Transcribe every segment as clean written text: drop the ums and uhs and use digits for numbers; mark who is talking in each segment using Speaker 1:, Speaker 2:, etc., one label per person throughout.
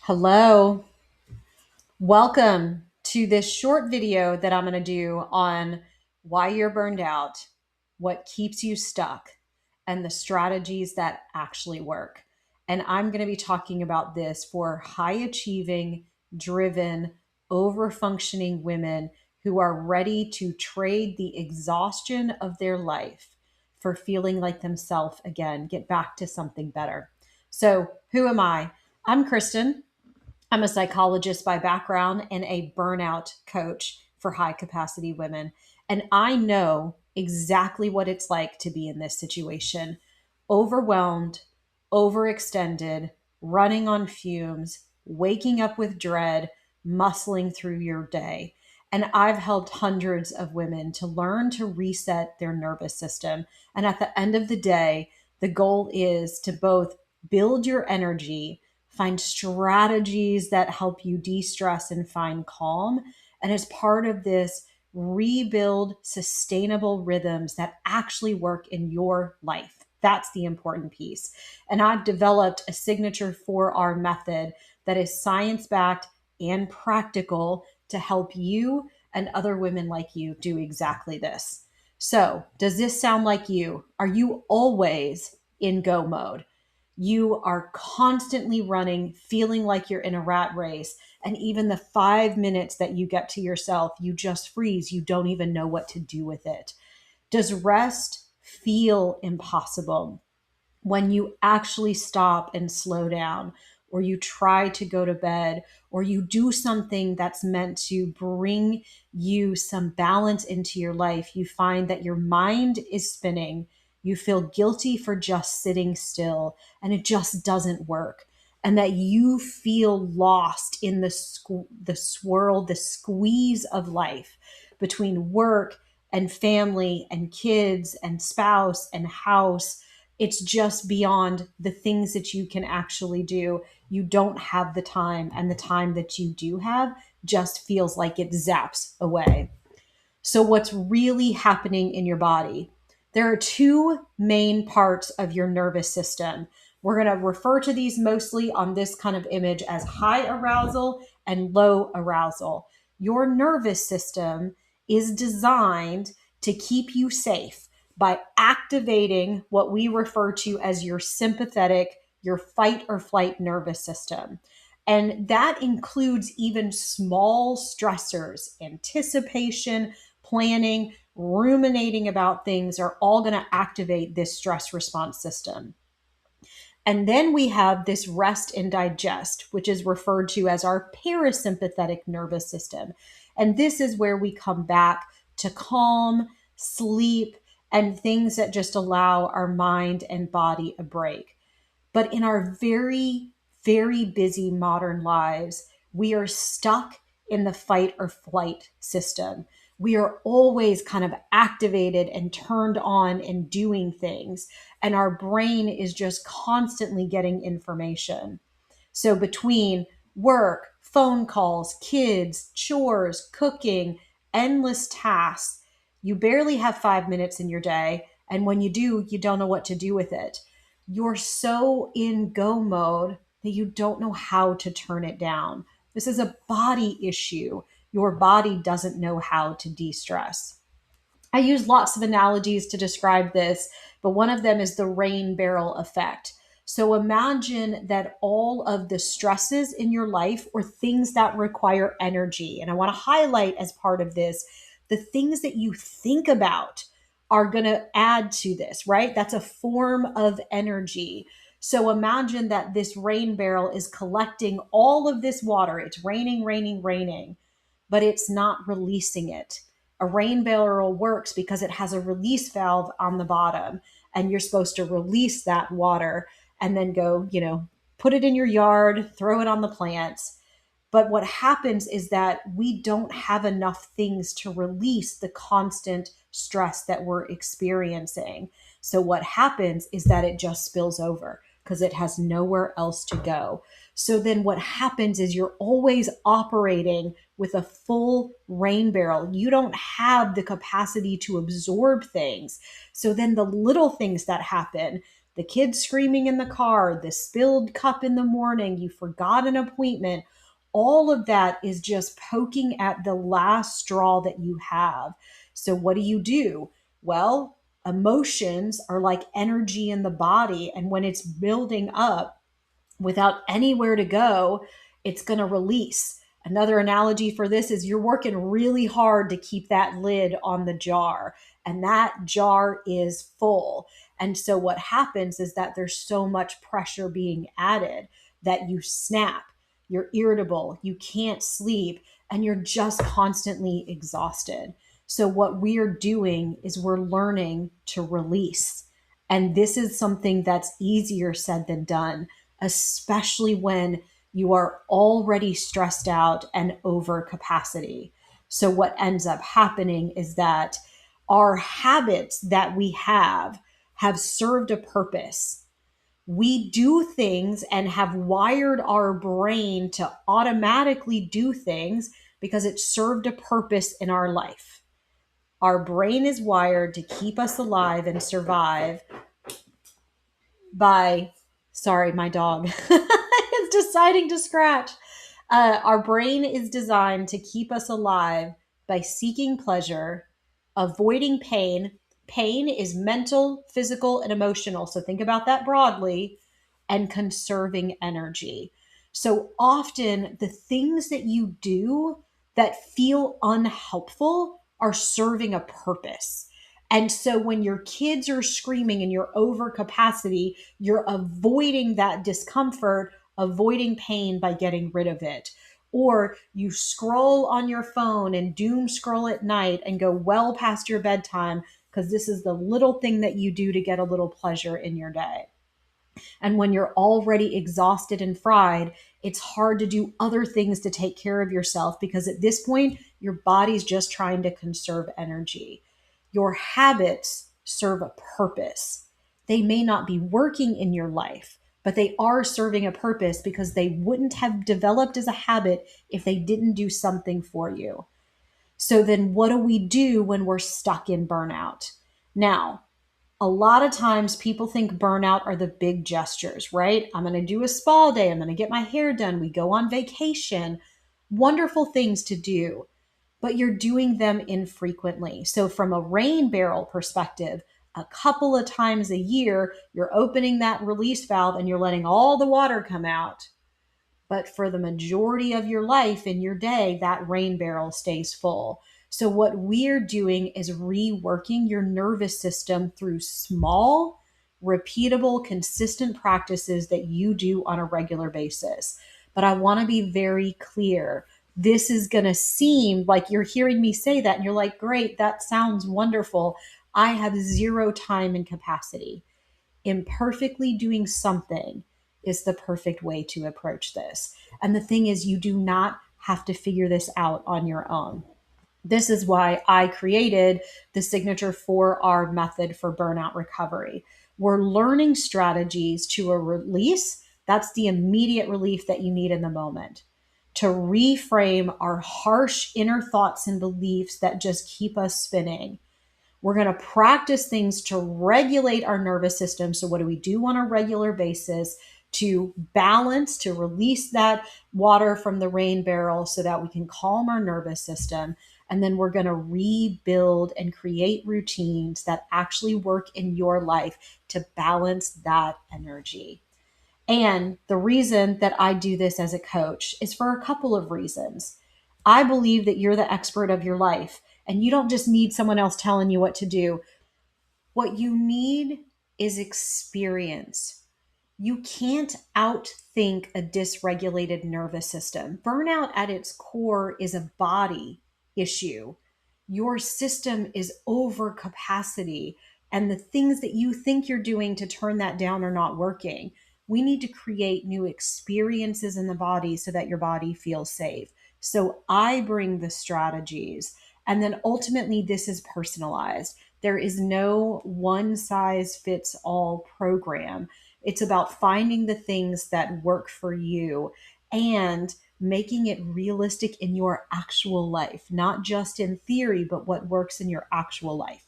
Speaker 1: Hello, welcome to this short video that I'm going to do on why you're burned out, what keeps you stuck, and the strategies that actually work. And I'm going to be talking about this for high achieving, driven, over functioning women who are ready to trade the exhaustion of their life for feeling like themselves again, get back to something better. So, who am I? I'm Kristen. I'm a psychologist by background and a burnout coach for high capacity women. And I know exactly what it's like to be in this situation: overwhelmed, overextended, running on fumes, waking up with dread, muscling through your day. And I've helped hundreds of women to learn to reset their nervous system. And at the end of the day, the goal is to both build your energy, find strategies that help you de-stress and find calm. And as part of this, rebuild sustainable rhythms that actually work in your life. That's the important piece. And I've developed a signature 4R method that is science backed and practical to help you and other women like you do exactly this. So, does this sound like you? Are you always in go mode? You are constantly running, feeling like you're in a rat race. And even the 5 minutes that you get to yourself, you just freeze. You don't even know what to do with it. Does rest feel impossible when you actually stop and slow down, or you try to go to bed, or you do something that's meant to bring you some balance into your life? You find that your mind is spinning. You feel guilty for just sitting still, and it just doesn't work. And that you feel lost in the swirl, the squeeze of life between work and family and kids and spouse and house. It's just beyond the things that you can actually do. You don't have the time, and the time that you do have just feels like it zaps away. So, what's really happening in your body? There are two main parts of your nervous system. We're going to refer to these mostly on this kind of image as high arousal and low arousal. Your nervous system is designed to keep you safe by activating what we refer to as your sympathetic, your fight or flight nervous system. And that includes even small stressors, anticipation, planning, ruminating about things are all going to activate this stress response system. And then we have this rest and digest, which is referred to as our parasympathetic nervous system. And this is where we come back to calm, sleep, and things that just allow our mind and body a break. But in our very, very busy modern lives, we are stuck in the fight or flight system. We are always kind of activated and turned on and doing things. And our brain is just constantly getting information. So between work, phone calls, kids, chores, cooking, endless tasks, you barely have 5 minutes in your day. And when you do, you don't know what to do with it. You're so in go mode that you don't know how to turn it down. This is a body issue. Your body doesn't know how to de stress. I use lots of analogies to describe this, but one of them is the rain barrel effect. So imagine that all of the stresses in your life or things that require energy, and I want to highlight as part of this, the things that you think about are going to add to this, right? That's a form of energy. So imagine that this rain barrel is collecting all of this water. It's raining, raining, raining, but it's not releasing it. A rain barrel works because it has a release valve on the bottom, and you're supposed to release that water and then go, put it in your yard, throw it on the plants. But what happens is that we don't have enough things to release the constant stress that we're experiencing. So what happens is that it just spills over because it has nowhere else to go. So then what happens is you're always operating with a full rain barrel. You don't have the capacity to absorb things. So then the little things that happen, the kids screaming in the car, the spilled cup in the morning, you forgot an appointment. All of that is just poking at the last straw that you have. So, what do? Well, emotions are like energy in the body. And when it's building up, without anywhere to go, it's going to release. Another analogy for this is you're working really hard to keep that lid on the jar, and that jar is full. And so what happens is that there's so much pressure being added that you snap, you're irritable, you can't sleep, and you're just constantly exhausted. So what we're doing is we're learning to release. And this is something that's easier said than done, especially when you are already stressed out and over capacity. So, what ends up happening is that our habits that we have served a purpose. We do things and have wired our brain to automatically do things because it served a purpose in our life. Our brain is wired to keep us alive and survive by, sorry, my dog is deciding to scratch. Our brain is designed to keep us alive by seeking pleasure, avoiding pain. Pain is mental, physical, and emotional. So think about that broadly, and conserving energy. So often the things that you do that feel unhelpful are serving a purpose. And so when your kids are screaming and you're over capacity, you're avoiding that discomfort, avoiding pain by getting rid of it. Or you scroll on your phone and doom scroll at night and go well past your bedtime because this is the little thing that you do to get a little pleasure in your day. And when you're already exhausted and fried, it's hard to do other things to take care of yourself because at this point, your body's just trying to conserve energy. Your habits serve a purpose. They may not be working in your life, but they are serving a purpose because they wouldn't have developed as a habit if they didn't do something for you. So then what do we do when we're stuck in burnout? Now, a lot of times people think burnout are the big gestures, right? I'm going to do a spa day. I'm going to get my hair done. We go on vacation. Wonderful things to do, but you're doing them infrequently. So, from a rain barrel perspective, a couple of times a year, you're opening that release valve and you're letting all the water come out. But for the majority of your life in your day, that rain barrel stays full. So, what we're doing is reworking your nervous system through small, repeatable, consistent practices that you do on a regular basis. But I want to be very clear. This is going to seem like you're hearing me say that, and you're like, great, that sounds wonderful. I have zero time and capacity. Imperfectly doing something is the perfect way to approach this. And the thing is, you do not have to figure this out on your own. This is why I created the signature 4R method for burnout recovery. We're learning strategies to a release. That's the immediate relief that you need in the moment. To reframe our harsh inner thoughts and beliefs that just keep us spinning. We're going to practice things to regulate our nervous system. So, what do we do on a regular basis to balance, to release that water from the rain barrel so that we can calm our nervous system? And then we're going to rebuild and create routines that actually work in your life to balance that energy. And the reason that I do this as a coach is for a couple of reasons. I believe that you're the expert of your life and you don't just need someone else telling you what to do. What you need is experience. You can't outthink a dysregulated nervous system. Burnout at its core is a body issue. Your system is over capacity, and the things that you think you're doing to turn that down are not working. We need to create new experiences in the body so that your body feels safe. So I bring the strategies, and then ultimately, this is personalized. There is no one size fits all program. It's about finding the things that work for you and making it realistic in your actual life, not just in theory, but what works in your actual life.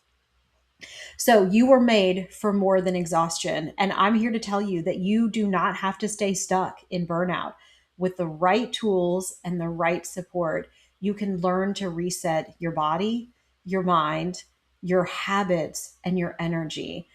Speaker 1: So you were made for more than exhaustion. And I'm here to tell you that you do not have to stay stuck in burnout. With the right tools and the right support, you can learn to reset your body, your mind, your habits, and your energy.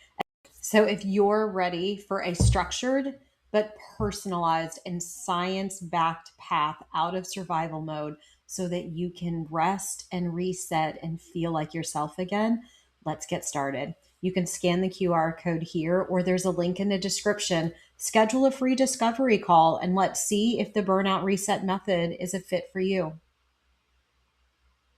Speaker 1: So, if you're ready for a structured but personalized and science backed path out of survival mode so that you can rest and reset and feel like yourself again, let's get started. You can scan the QR code here, or there's a link in the description. Schedule a free discovery call and let's see if the burnout reset method is a fit for you.